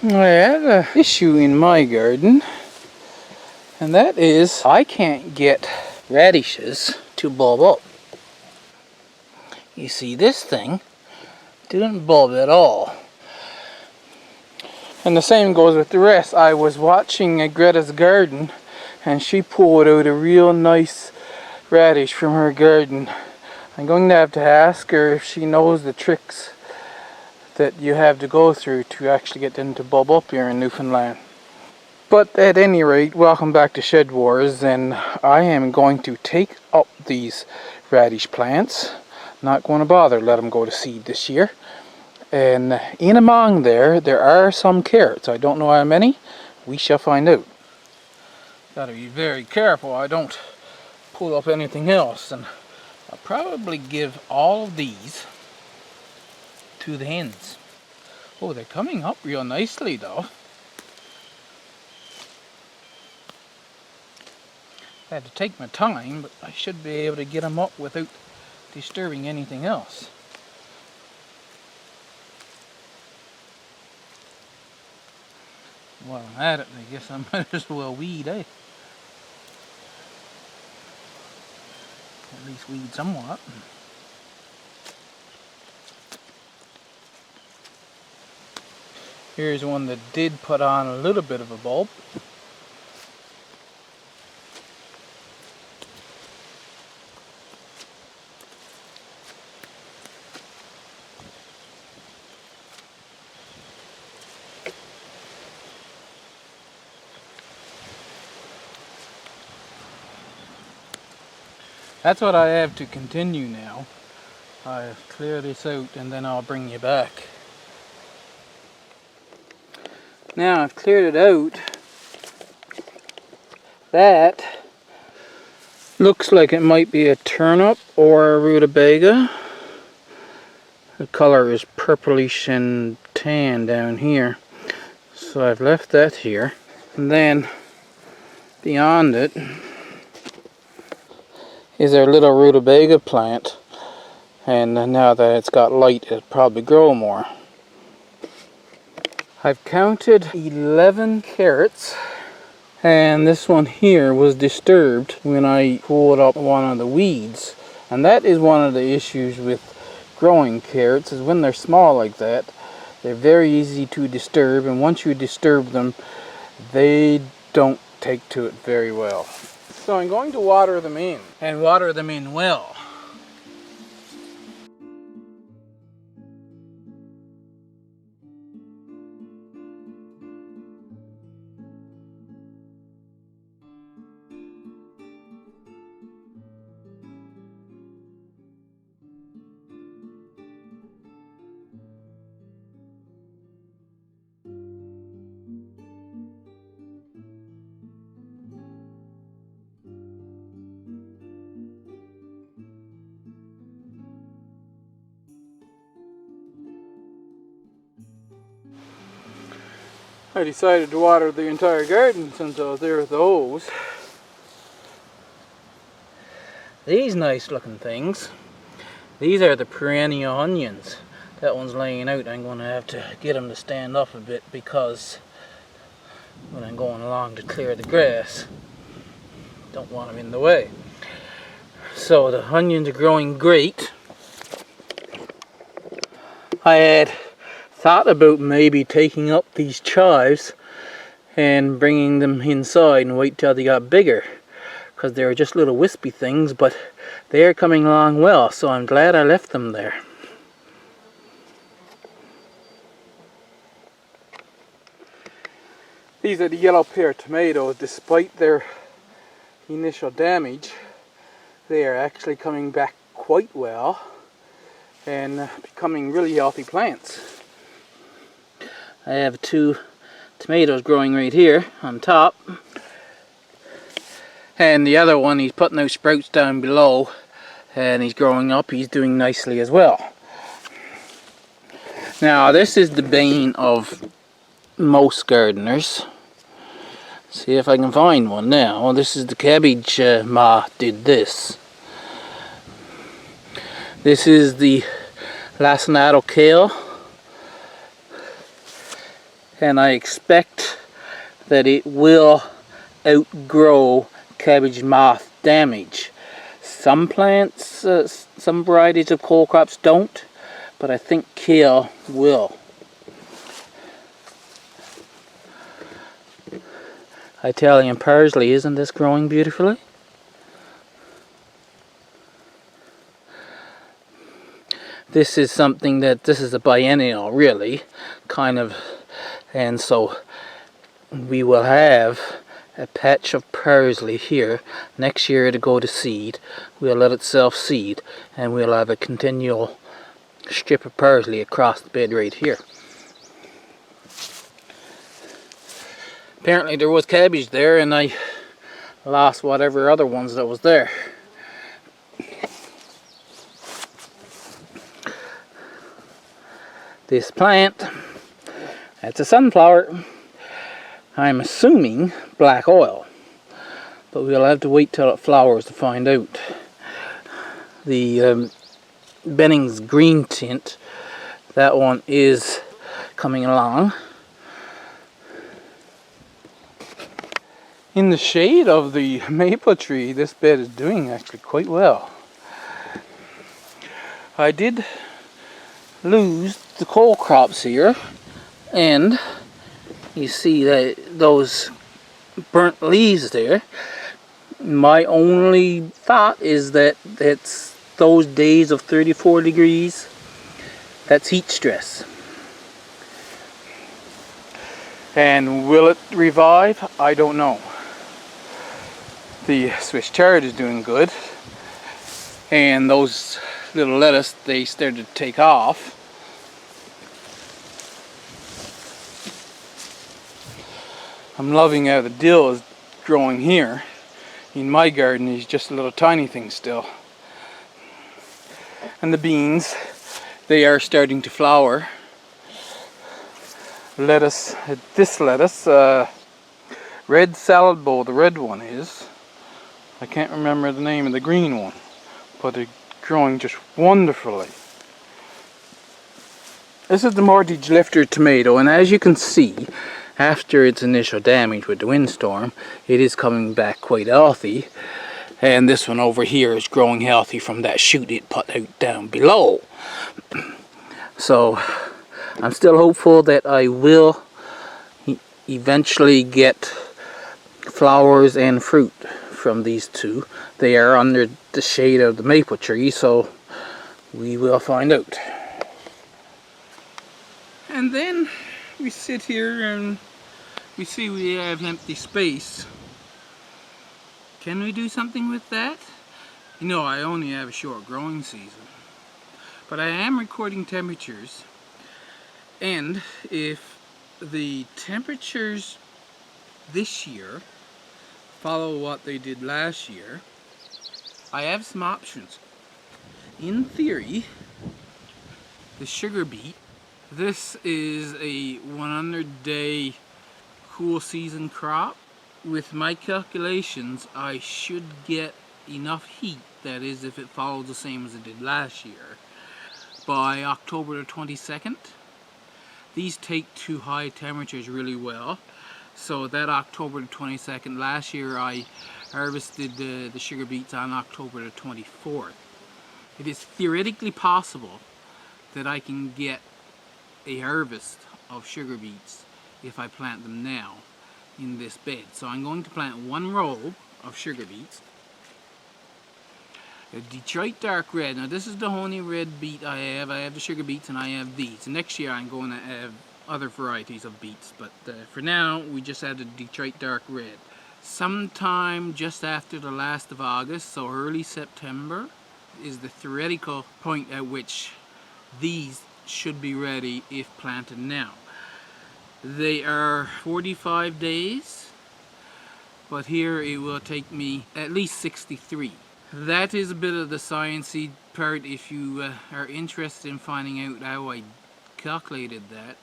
I have an issue in my garden, and that is I can't get radishes to bulb up. You see, this thing didn't bulb at all. And the same goes with the rest. I was watching Greta's garden, and she pulled out a real nice radish from her garden. I'm going to have to ask her if she knows the tricks that you have to go through to actually get them to bulb up here in Newfoundland. But at any rate, welcome back to Shed Wars, and I am going to take up these radish plants. Not going to bother let them go to seed this year. And in among there are some carrots. I don't know how many. We shall find out. Gotta be very careful I don't pull up anything else. And I'll probably give all of these to the hens. Oh, they're coming up real nicely though. I had to take my time, but I should be able to get them up without disturbing anything else. While I'm at it, I guess I might as well weed, eh? At least weed somewhat. Here's one that did put on a little bit of a bulb. That's what I have to continue now. I'll clear this out and then I'll bring you back. Now I've cleared it out. That looks like it might be a turnip or a rutabaga. The color is purplish and tan down here. So I've left that here. And then beyond it is our little rutabaga plant, and now that it's got light it'll probably grow more. I've counted 11 carrots, and this one here was disturbed when I pulled up one of the weeds, and that is one of the issues with growing carrots, is when they're small like that they're very easy to disturb, and once you disturb them they don't take to it very well. So I'm going to water them in, and water them in well. I decided to water the entire garden since I was there with the hose. These nice looking things, these are the perennial onions. That one's laying out. I'm going to have to get them to stand up a bit because when I'm going along to clear the grass, don't want them in the way. So the onions are growing great. I had thought about maybe taking up these chives and bringing them inside and wait till they got bigger, because they were just little wispy things, but they are coming along well, so I'm glad I left them there. These are the yellow pear tomatoes. Despite their initial damage, they are actually coming back quite well and becoming really healthy plants. I have 2 tomatoes growing right here on top, and the other one, he's putting out sprouts down below and he's growing up. He's doing nicely as well. Now this is the bane of most gardeners. See if I can find one now. Well, this is the cabbage moth did this. This is the lacinato kale. and I expect that it will outgrow cabbage moth damage. Some plants, some varieties of cole crops don't, but I think kale will. Italian parsley, isn't this growing beautifully? This is something that, this is a biennial really, kind of, and so we will have a patch of parsley here. Next year it'll go to seed. We'll let it self-seed, and we'll have a continual strip of parsley across the bed right here. Apparently there was cabbage there, and I lost whatever other ones that was there. This plant, that's a sunflower. I'm assuming black oil, but we'll have to wait till it flowers to find out. The Benning's green tint, that one is coming along. In the shade of the maple tree, this bed is doing actually quite well. I did lose the cole crops here, and you see that those burnt leaves there. My only thought is that it's those days of 34 degrees, that's heat stress. And will it revive? I don't know. The Swiss chard is doing good, and those little lettuce, they started to take off. I'm loving how the dill is growing here. In my garden, it's just a little tiny thing still. And the beans, they are starting to flower. Lettuce, this lettuce, red salad bowl, the red one is. I can't remember the name of the green one, but they're growing just wonderfully. This is the Mortgage Lifter tomato, and as you can see, after its initial damage with the windstorm, it is coming back quite healthy. And this one over here is growing healthy from that shoot it put out down below. So I'm still hopeful that I will eventually get flowers and fruit from these two. They are under the shade of the maple tree, so we will find out. And then we sit here and we see we have empty space. Can we do something with that? You know, I only have a short growing season, but I am recording temperatures, and if the temperatures this year follow what they did last year, I have some options. In theory, the sugar beet, this is a 100-day cool season crop. With my calculations, I should get enough heat, that is if it follows the same as it did last year, by October the 22nd. These take to high temperatures really well. So that October the 22nd, last year I harvested the sugar beets on October the 24th. It is theoretically possible that I can get a harvest of sugar beets if I plant them now in this bed. So I'm going to plant one row of sugar beets. A Detroit dark red. Now this is the honey red beet I have. I have the sugar beets and I have these. Next year I'm going to have other varieties of beets, but for now we just have the Detroit dark red. Sometime just after the last of August, so early September, is the theoretical point at which these should be ready if planted now. They are 45 days, but here it will take me at least 63. That is a bit of the sciencey part. If you are interested in finding out how I calculated that,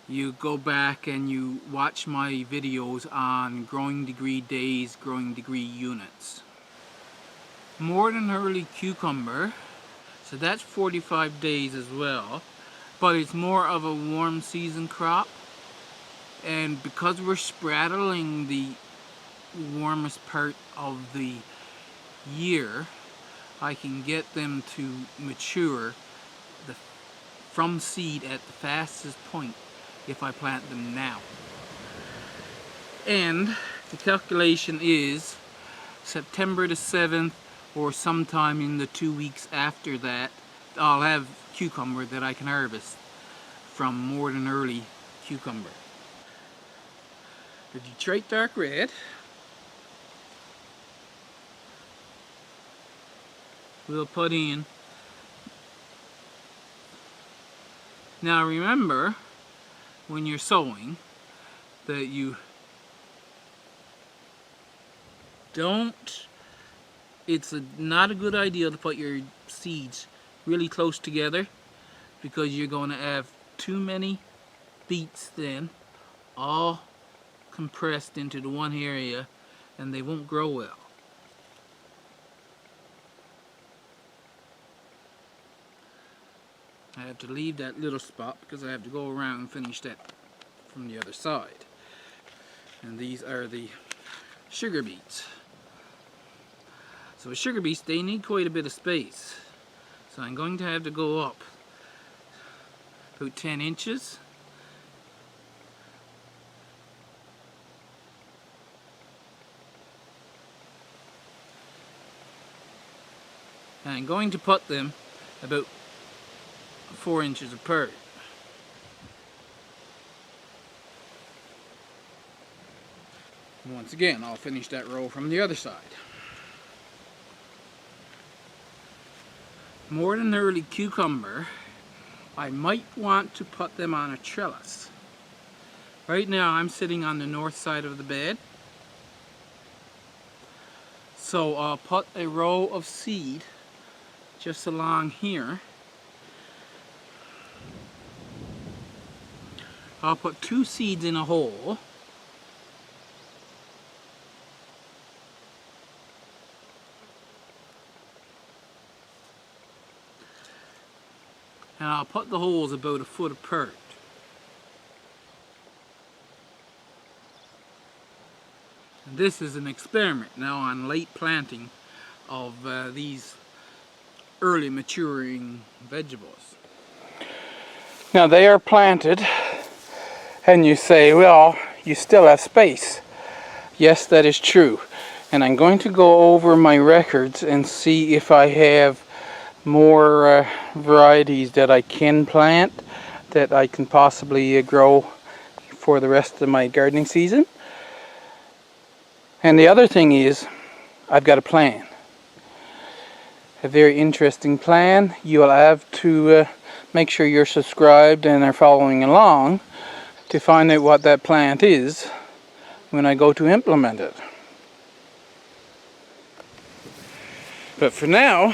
you go back and you watch my videos on growing degree days, growing degree units. More than early cucumber, so that's 45 days as well. but it's more of a warm season crop. And because we're straddling the warmest part of the year, I can get them to mature from seed at the fastest point if I plant them now. And the calculation is September the 7th or sometime in the 2 weeks after that, I'll have cucumber that I can harvest from more than early cucumber. The Detroit Dark Red we'll put in. Now remember, when you're sowing, that you don't, it's not a good idea to put your seeds really close together, because you're going to have too many beets then, all compressed into the one area, and they won't grow well. I have to leave that little spot because I have to go around and finish that from the other side. And these are the sugar beets. So with sugar beets, they need quite a bit of space. So I'm going to have to go up about 10 inches. And I'm going to put them about 4 inches apart. And once again, I'll finish that row from the other side. More than early cucumber, I might want to put them on a trellis. Right now I'm sitting on the north side of the bed. So I'll put a row of seed just along here. I'll put 2 seeds in a hole. And I'll put the holes about 1 foot apart. And this is an experiment now on late planting of these early maturing vegetables. Now they are planted, and you say, well, you still have space. Yes, that is true. And I'm going to go over my records and see if I have more varieties that I can plant, that I can possibly grow for the rest of my gardening season. And the other thing is, I've got a plan. A very interesting plan. You will have to make sure you're subscribed and are following along to find out what that plant is when I go to implement it. But for now,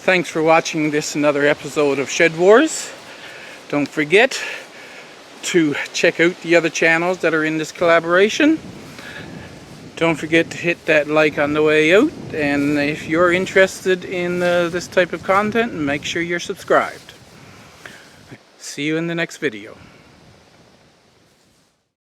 thanks for watching this another episode of Shed Wars. Don't forget to check out the other channels that are in this collaboration. Don't forget to hit that like on the way out, and if you're interested in this type of content, make sure you're subscribed. See you in the next video.